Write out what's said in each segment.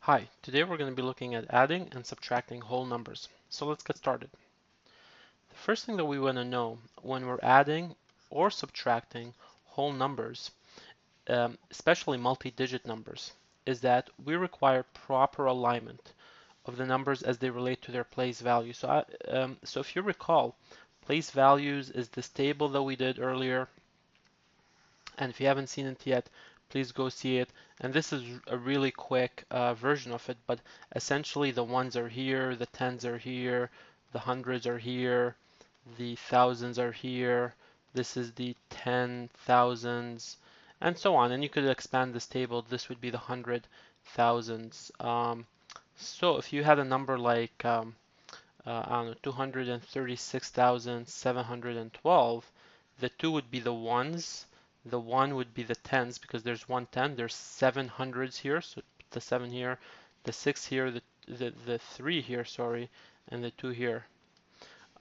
Hi, today we're going to be looking at adding and subtracting whole numbers. So let's get started. The first thing that we want to know when we're adding or subtracting whole numbers, especially multi-digit numbers, is that we require proper alignment of the numbers as they relate to their place value. So if you recall, place values is this table that we did earlier, and if you haven't seen it yet, please go see it. And this is a really quick version of it, but essentially the ones are here, the tens are here, the hundreds are here, the thousands are here, this is the 10,000s, and so on. And you could expand this table, this would be the 100,000s. So if you had a number like, I don't know, 236,712, the 2 would be the ones, the 1 would be the tens because there's 110, there's 700s here, so put the 7 here, the 6 here, the 3 here, sorry, and the 2 here.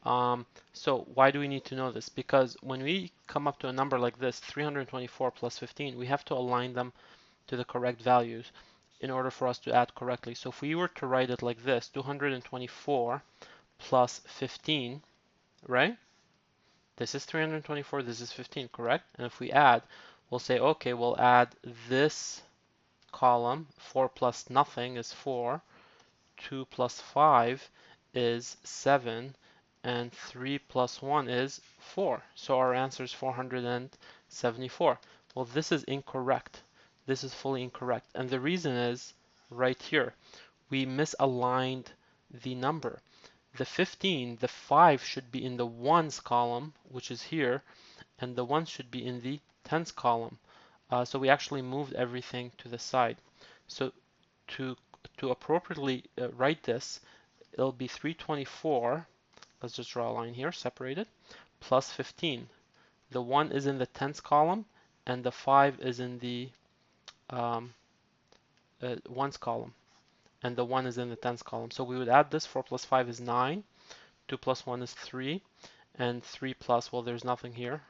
So why do we need to know this? Because when we come up to a number like this, 324 plus 15, we have to align them to the correct values in order for us to add correctly. So if we were to write it like this, 224 plus 15, right? This is 324, this is 15, correct? And if we add, we'll say, okay, we'll add this column, 4 plus nothing is 4, 2 plus 5 is 7, and 3 plus 1 is 4. So our answer is 474. Well, this is incorrect. This is fully incorrect. And the reason is right here. We misaligned the number. The 15, the 5 should be in the ones column, which is here, and the 1 should be in the tens column. So we actually moved everything to the side. So to appropriately write this, it'll be 324. Let's just draw a line here, separated, plus 15. The 1 is in the tens column, and the 5 is in the ones column, and the 1 is in the tens column. So we would add this. 4 plus 5 is 9. 2 plus 1 is 3, and 3 plus, well, there's nothing here.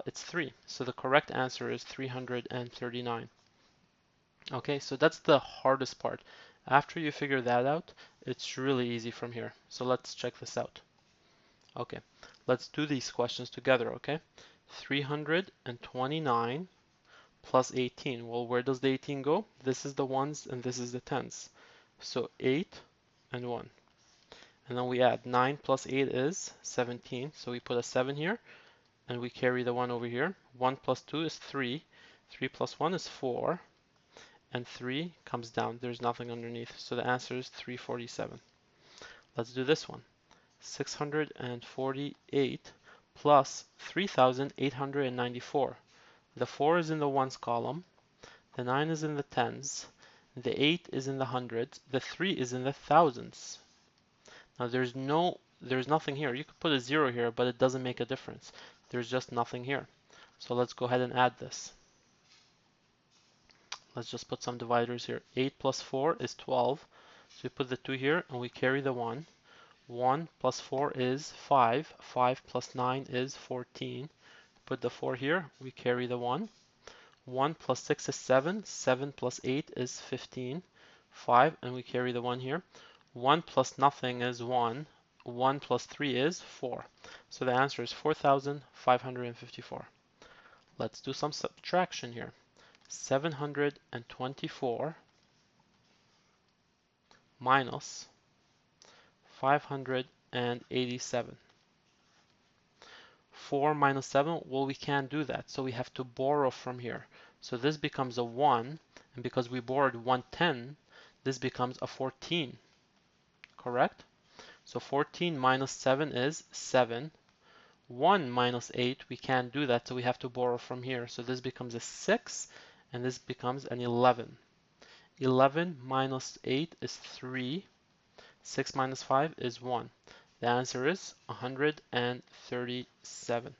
It's 3. So the correct answer is 339. Okay, so that's the hardest part. After you figure that out, it's really easy from here. So let's check this out. Okay, let's do these questions together, okay? 329 plus 18. Well, where does the 18 go? This is the ones and this is the tens. So 8 and 1. And then we add 9 plus 8 is 17. So we put a 7 here and we carry the 1 over here. 1 plus 2 is 3. 3 plus 1 is 4. And 3 comes down. There's nothing underneath. So the answer is 347. Let's do this one. 648 plus 3,894. The 4 is in the ones column. The 9 is in the tens. The 8 is in the hundreds. The 3 is in the thousands. Now there's nothing here. You could put a 0 here, but it doesn't make a difference. There's just nothing here. So let's go ahead and add this. Let's just put some dividers here. 8 plus 4 is 12. So we put the 2 here and we carry the 1. 1 plus 4 is 5. 5 plus 9 is 14. Put the 4 here, we carry the 1. 1 plus 6 is 7. 7 plus 8 is 15. 5, and we carry the 1 here. 1 plus nothing is 1. 1 plus 3 is 4. So the answer is 4,554. Let's do some subtraction here. 724 minus 587. 4 minus 7, well, we can't do that, so we have to borrow from here. So this becomes a 1, and because we borrowed 110, this becomes a 14, correct? So 14 minus 7 is 7. 1 minus 8, we can't do that, so we have to borrow from here. So this becomes a 6, and this becomes an 11. 11 minus 8 is 3. 6 minus 5 is 1. The answer is 137.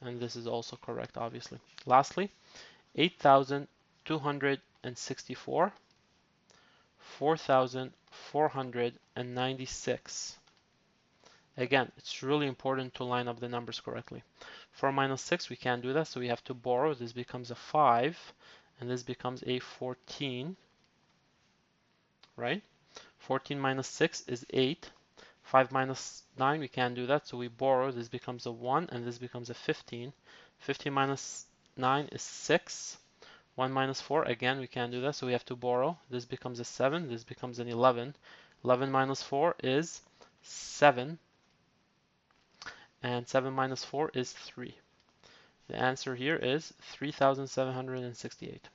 And this is also correct, obviously. Lastly, 8,264, 4,496. Again, it's really important to line up the numbers correctly. 4 minus 6, we can't do that, so we have to borrow. This becomes a 5, and this becomes a 14. right? 14 minus 6 is 8. 5 minus 9, we can't do that, so we borrow. This becomes a 1, and this becomes a 15. 15 minus 9 is 6. 1 minus 4, again, we can't do that, so we have to borrow. This becomes a 7. This becomes an 11. 11 minus 4 is 7. And 7 minus 4 is 3. The answer here is 3,768.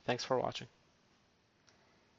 Thanks for watching.